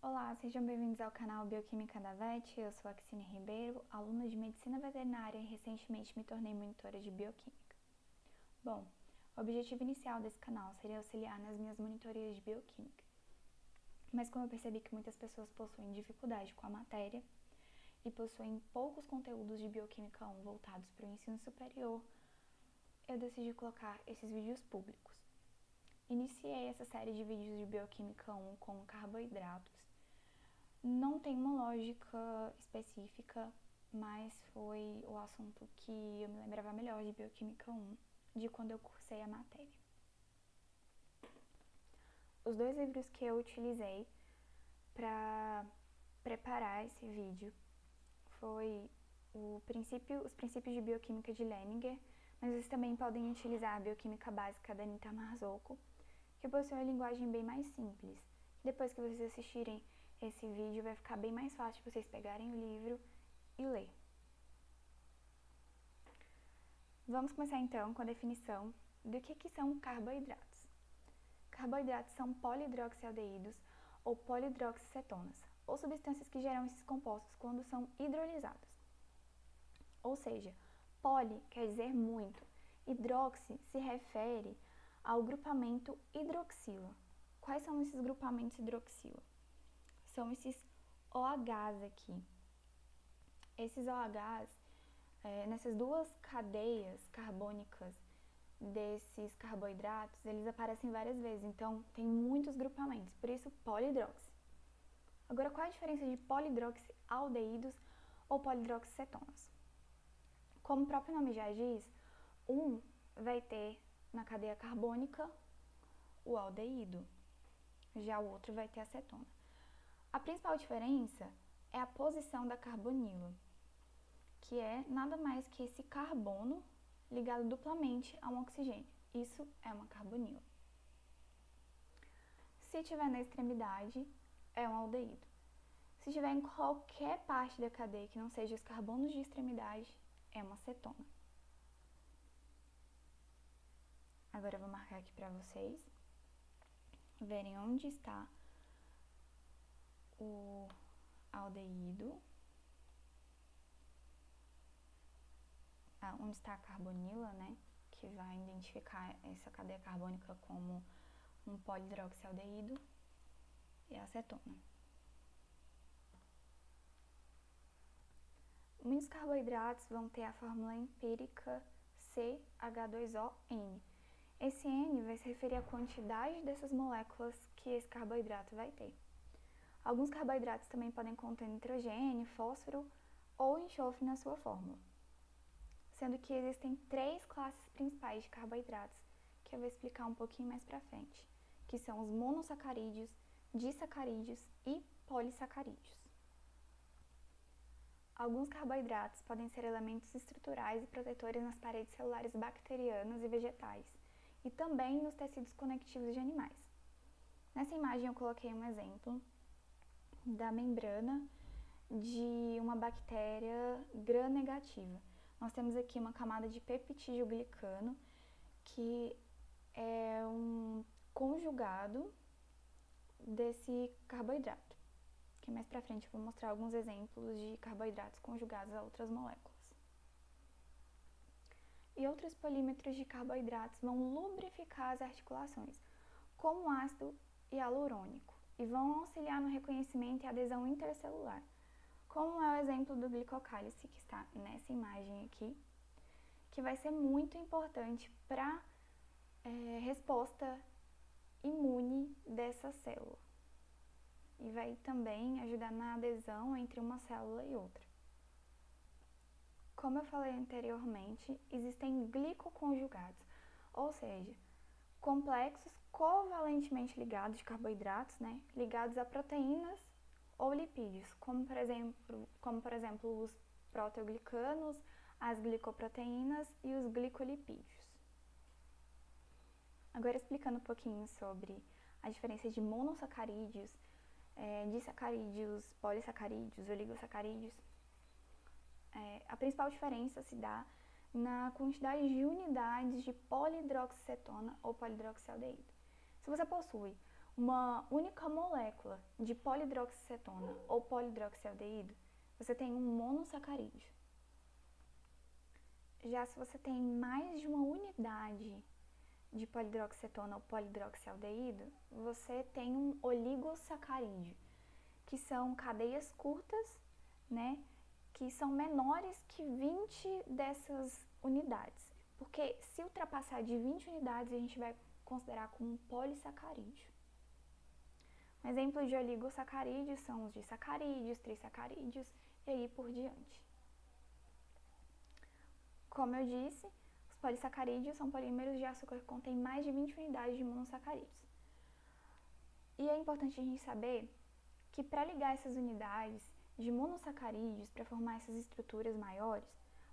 Olá, sejam bem-vindos ao canal Bioquímica da VET. Eu sou a Xine Ribeiro, aluna de Medicina Veterinária e recentemente me tornei monitora de Bioquímica. Bom, o objetivo inicial desse canal seria auxiliar nas minhas monitorias de Bioquímica, mas como eu percebi que muitas pessoas possuem dificuldade com a matéria e possuem poucos conteúdos de Bioquímica 1 voltados para o ensino superior, eu decidi colocar esses vídeos públicos. Iniciei essa série de vídeos de Bioquímica 1 com carboidratos. Não tem uma lógica específica, mas foi o assunto que eu me lembrava melhor de Bioquímica 1, de quando eu cursei a matéria. Os dois livros que eu utilizei para preparar esse vídeo foi os princípios de Bioquímica de Leninger, mas vocês também podem utilizar a Bioquímica Básica da Anita Marzocco, que possui uma linguagem bem mais simples. Depois que vocês assistirem esse vídeo, vai ficar bem mais fácil de vocês pegarem o livro e ler. Vamos começar então com a definição do que são carboidratos. Carboidratos são polihidroxialdeídos ou polihidroxicetonas, ou substâncias que geram esses compostos quando são hidrolisados. Ou seja, poli quer dizer muito, hidroxi se refere ao grupamento hidroxila. Quais são esses grupamentos hidroxila? São esses OHs aqui. Esses OHs, nessas duas cadeias carbônicas desses carboidratos, eles aparecem várias vezes, então tem muitos grupamentos, por isso polihidroxi. Agora, qual é a diferença de polihidroxialdeídos ou polihidroxicetonas? Como o próprio nome já diz, um vai ter na cadeia carbônica o aldeído, já o outro vai ter a cetona. A principal diferença é a posição da carbonila, que é nada mais que esse carbono ligado duplamente a um oxigênio. Isso é uma carbonila. Se estiver na extremidade, é um aldeído. Se estiver em qualquer parte da cadeia que não seja os carbonos de extremidade, é uma cetona. Agora eu vou marcar aqui para vocês verem onde está o aldeído, onde está a carbonila, né, que vai identificar essa cadeia carbônica como um polihidroxialdeído, e a acetona. Muitos carboidratos vão ter a fórmula empírica CH2ON. Esse N vai se referir à quantidade dessas moléculas que esse carboidrato vai ter. Alguns carboidratos também podem conter nitrogênio, fósforo ou enxofre na sua fórmula, sendo que existem três classes principais de carboidratos que eu vou explicar um pouquinho mais pra frente, que são os monossacarídeos, disacarídeos e polissacarídeos. Alguns carboidratos podem ser elementos estruturais e protetores nas paredes celulares bacterianas e vegetais, e também nos tecidos conectivos de animais. Nessa imagem eu coloquei um exemplo da membrana de uma bactéria gram-negativa. Nós temos aqui uma camada de peptidoglicano, que é um conjugado desse carboidrato, que mais pra frente eu vou mostrar alguns exemplos de carboidratos conjugados a outras moléculas. E outros polímetros de carboidratos vão lubrificar as articulações, como o ácido hialurônico, e vão auxiliar no reconhecimento e adesão intercelular, como é o exemplo do glicocálice, que está nessa imagem aqui, que vai ser muito importante para resposta imune dessa célula. E vai também ajudar na adesão entre uma célula e outra. Como eu falei anteriormente, existem glicoconjugados, ou seja, complexos covalentemente ligados de carboidratos, né, ligados a proteínas ou lipídios, como por exemplo os proteoglicanos, as glicoproteínas e os glicolipídios. Agora explicando um pouquinho sobre a diferença de monossacarídeos, disacarídeos, polissacarídeos, oligosacarídeos. A principal diferença se dá na quantidade de unidades de polihidroxicetona ou polihidroxialdeído. Se você possui uma única molécula de polidroxicetona ou polidroxialdeído, você tem um monossacarídeo. Já se você tem mais de uma unidade de polidroxicetona ou polidroxialdeído, você tem um oligosacarídeo, que são cadeias curtas, né, que são menores que 20 dessas unidades. Porque se ultrapassar de 20 unidades, a gente vai considerar como um polissacarídeo. Um exemplo de oligosacarídeos são os disacarídeos, trissacarídeos e aí por diante. Como eu disse, os polissacarídeos são polímeros de açúcar que contêm mais de 20 unidades de monossacarídeos. E é importante a gente saber que para ligar essas unidades de monossacarídeos para formar essas estruturas maiores,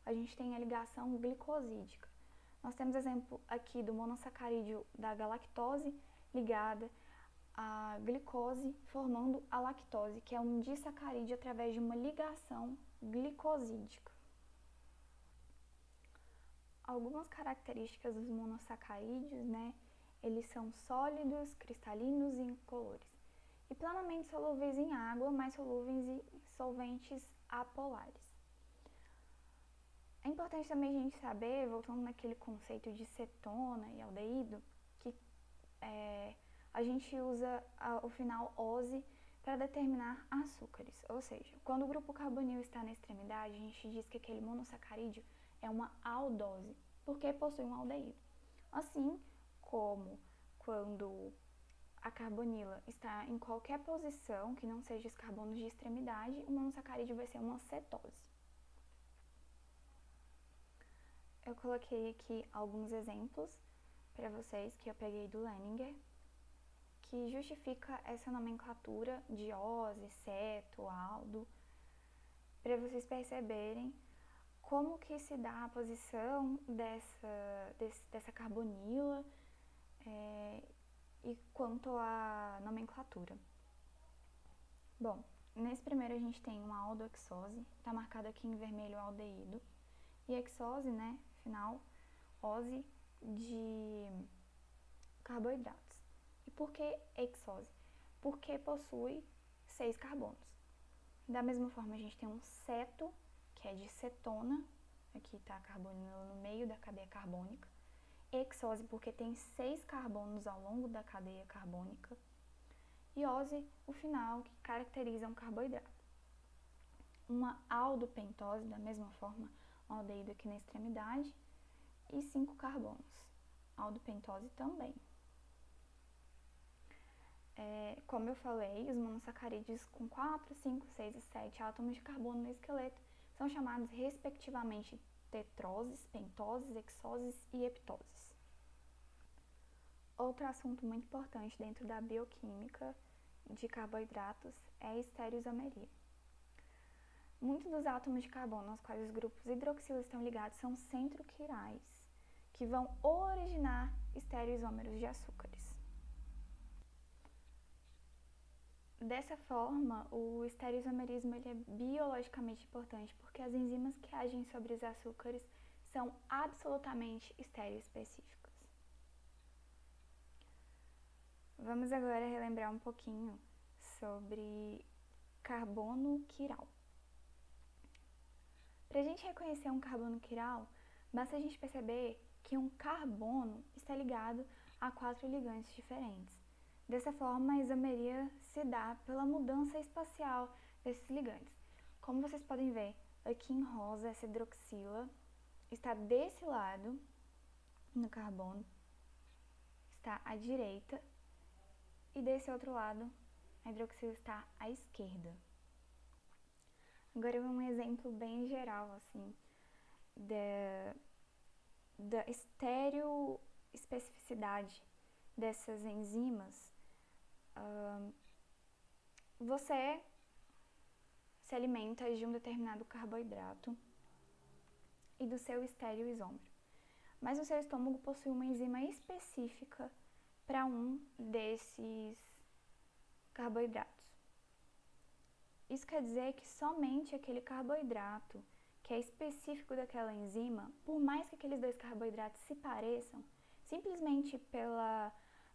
a gente tem a ligação glicosídica. Nós temos exemplo aqui do monossacarídeo da galactose ligada a glicose, formando a lactose, que é um disacarídeo através de uma ligação glicosídica. Algumas características dos monossacarídeos, né? Eles são sólidos, cristalinos e incolores. E plenamente solúveis em água, mas solúveis em solventes apolares. É importante também a gente saber, voltando naquele conceito de cetona e aldeído, que a gente usa o final -ose para determinar açúcares. Ou seja, quando o grupo carbonil está na extremidade, a gente diz que aquele monossacarídeo é uma aldose, porque possui um aldeído. Assim como quando a carbonila está em qualquer posição que não seja os carbonos de extremidade, o monossacarídeo vai ser uma cetose. Eu coloquei aqui alguns exemplos para vocês que eu peguei do Leninger, que justifica essa nomenclatura de ose, ceto, aldo, para vocês perceberem como que se dá a posição dessa carbonila e quanto à nomenclatura. Bom, nesse primeiro a gente tem uma aldoexose, está marcado aqui em vermelho o aldeído, e exose, né, final, ose de carboidratos. E por que exose? Porque possui 6 carbonos. Da mesma forma, a gente tem um ceto, que é de cetona, aqui está a carbonila no meio da cadeia carbônica. Exose, porque tem 6 carbonos ao longo da cadeia carbônica. E ose, o final, que caracteriza um carboidrato. Uma aldopentose, da mesma forma, um aldeído aqui na extremidade, e 5 carbonos. Aldopentose também. Como eu falei, os monossacarídeos com 4, 5, 6 e 7 átomos de carbono no esqueleto são chamados respectivamente tetroses, pentoses, hexoses e heptoses. Outro assunto muito importante dentro da bioquímica de carboidratos é a estereoisomeria. Muitos dos átomos de carbono aos quais os grupos hidroxilo estão ligados são centroquirais, que vão originar estereoisômeros de açúcares. Dessa forma, o estereoisomerismo ele é biologicamente importante porque as enzimas que agem sobre os açúcares são absolutamente estereoespecíficas. Vamos agora relembrar um pouquinho sobre carbono quiral. Para a gente reconhecer um carbono quiral, basta a gente perceber que um carbono está ligado a 4 ligantes diferentes. Dessa forma, a isomeria se dá pela mudança espacial desses ligantes. Como vocês podem ver, aqui em rosa, essa hidroxila está desse lado no carbono, está à direita, e desse outro lado, a hidroxila está à esquerda. Agora, um exemplo bem geral, assim, da estereoespecificidade dessas enzimas. Você se alimenta de um determinado carboidrato e do seu estereoisômero, mas o seu estômago possui uma enzima específica para um desses carboidratos. Isso quer dizer que somente aquele carboidrato que é específico daquela enzima, por mais que aqueles 2 carboidratos se pareçam, simplesmente pela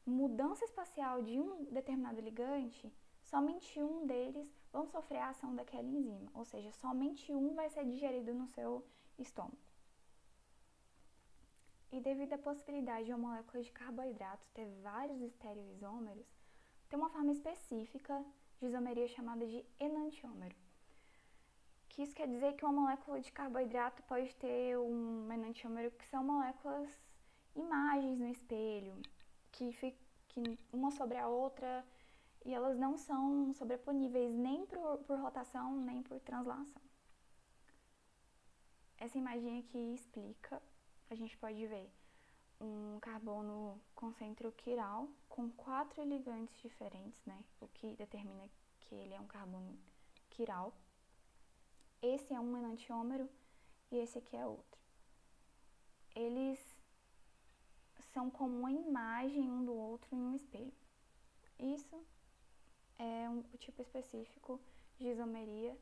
mudança espacial de um determinado ligante, somente um deles vão sofrer a ação daquela enzima, ou seja, somente um vai ser digerido no seu estômago. E devido à possibilidade de uma molécula de carboidrato ter vários estereoisômeros, tem uma forma específica de isomeria chamada de enantiômero. Que isso quer dizer que uma molécula de carboidrato pode ter um enantiômero, que são moléculas imagens no espelho, que uma sobre a outra, e elas não são sobreponíveis nem por rotação, nem por translação. Essa imagem aqui explica, a gente pode ver um carbono com centro quiral com 4 ligantes diferentes, né? O que determina que ele é um carbono quiral. Esse é um enantiômero e esse aqui é outro. Eles são como uma imagem um do outro em um espelho. Isso é um tipo específico de isomeria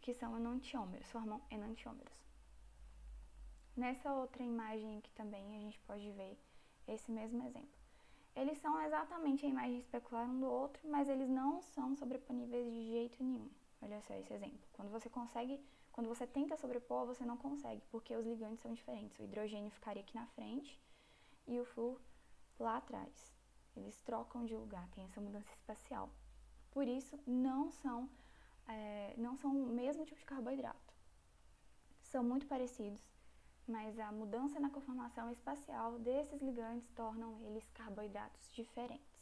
que são enantiômeros, formam enantiômeros. Nessa outra imagem aqui também a gente pode ver esse mesmo exemplo. Eles são exatamente a imagem especular um do outro, mas eles não são sobreponíveis de jeito nenhum. Olha só esse exemplo. Quando você tenta sobrepor, você não consegue, porque os ligantes são diferentes. O hidrogênio ficaria aqui na frente e o flúor lá atrás. Eles trocam de lugar, tem essa mudança espacial. Por isso, não são o mesmo tipo de carboidrato. São muito parecidos, mas a mudança na conformação espacial desses ligantes tornam eles carboidratos diferentes.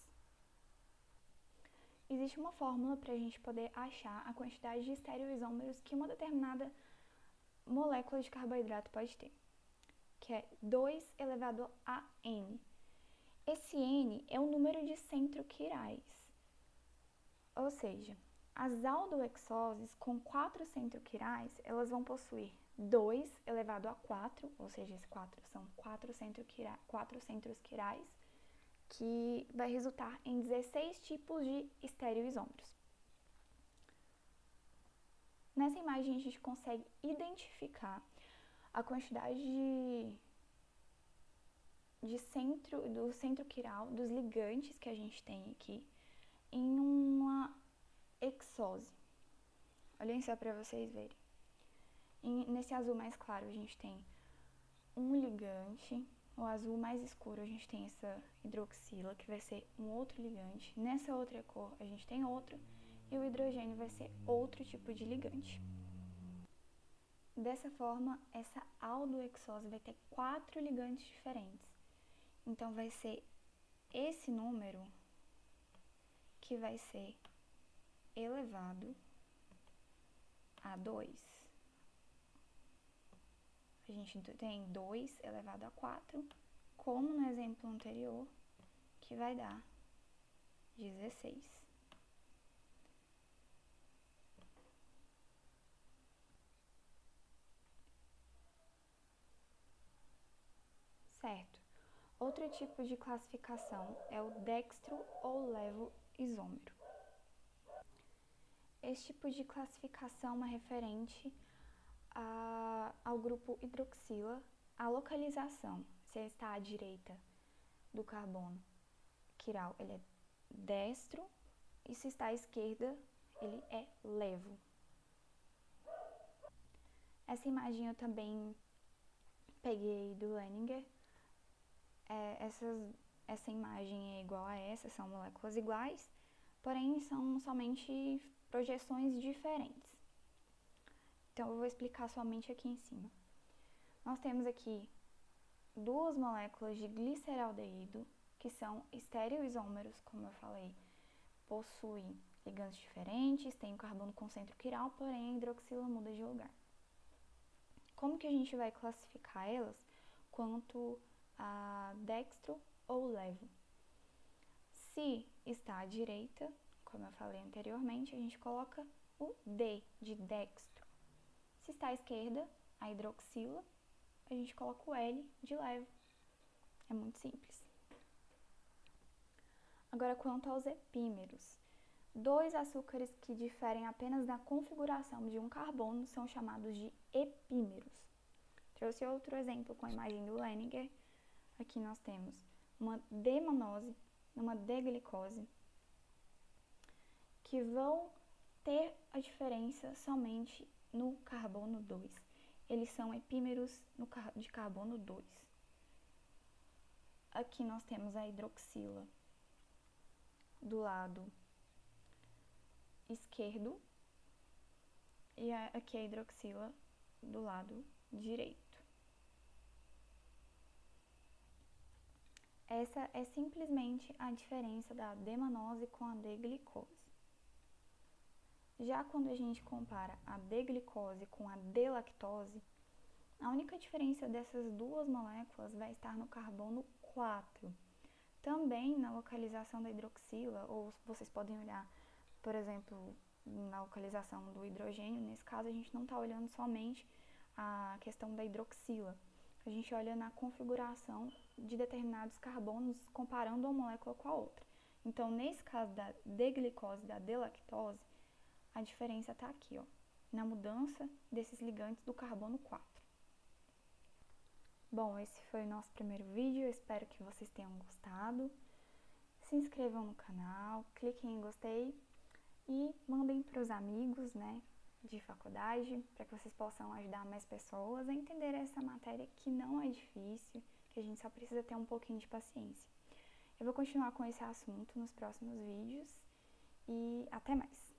Existe uma fórmula para a gente poder achar a quantidade de estereoisômeros que uma determinada molécula de carboidrato pode ter, que é 2 elevado a N. Esse N é o número de centroquirais, ou seja, as aldohexoses com 4 centroquirais, elas vão possuir 2 elevado a 4, ou seja, esses 4 são 4 centros quirais, que vai resultar em 16 tipos de estereoisômeros. Nessa imagem a gente consegue identificar a quantidade do centro quiral, dos ligantes que a gente tem aqui, em uma hexose. Olhem só para vocês verem. Nesse azul mais claro a gente tem um ligante, o azul mais escuro a gente tem essa hidroxila, que vai ser um outro ligante. Nessa outra cor a gente tem outro, e o hidrogênio vai ser outro tipo de ligante. Dessa forma, essa aldohexose vai ter 4 ligantes diferentes. Então vai ser esse número que vai ser elevado a 2. A gente tem 2 elevado a 4, como no exemplo anterior, que vai dar 16. Certo. Outro tipo de classificação é o dextro ou levo-isômero. Esse tipo de classificação é referente ao grupo hidroxila, a localização, se está à direita do carbono quiral, ele é destro, e se está à esquerda, ele é levo. Essa imagem eu também peguei do Leininger. Essa imagem é igual a essa, são moléculas iguais, porém são somente projeções diferentes. Então eu vou explicar somente aqui em cima. Nós temos aqui 2 moléculas de gliceraldeído, que são estereoisômeros, como eu falei, possuem ligantes diferentes, tem o carbono com centro quiral, porém a hidroxila muda de lugar. Como que a gente vai classificar elas quanto a dextro ou levo? Se está à direita, como eu falei anteriormente, a gente coloca o D de dextro. Se está à esquerda, a hidroxila, a gente coloca o L de levo. É muito simples. Agora, quanto aos epímeros. 2 açúcares que diferem apenas na configuração de um carbono são chamados de epímeros. Trouxe outro exemplo com a imagem do Leininger. Aqui nós temos uma D-manose, uma D-glicose, que vão ter a diferença somente no carbono 2. Eles são epímeros de carbono 2. Aqui nós temos a hidroxila do lado esquerdo e aqui a hidroxila do lado direito. Essa é simplesmente a diferença da D-manose com a D-glicose. Já quando a gente compara a D-glicose com a D-lactose, a única diferença dessas duas moléculas vai estar no carbono 4. Também na localização da hidroxila, ou vocês podem olhar, por exemplo, na localização do hidrogênio. Nesse caso, a gente não está olhando somente a questão da hidroxila. A gente olha na configuração de determinados carbonos, comparando uma molécula com a outra. Então, nesse caso da D-glicose e da D-lactose, a diferença está aqui, ó, na mudança desses ligantes do carbono 4. Bom, esse foi o nosso primeiro vídeo, eu espero que vocês tenham gostado. Se inscrevam no canal, cliquem em gostei e mandem para os amigos, né, de faculdade, para que vocês possam ajudar mais pessoas a entender essa matéria que não é difícil, que a gente só precisa ter um pouquinho de paciência. Eu vou continuar com esse assunto nos próximos vídeos e até mais!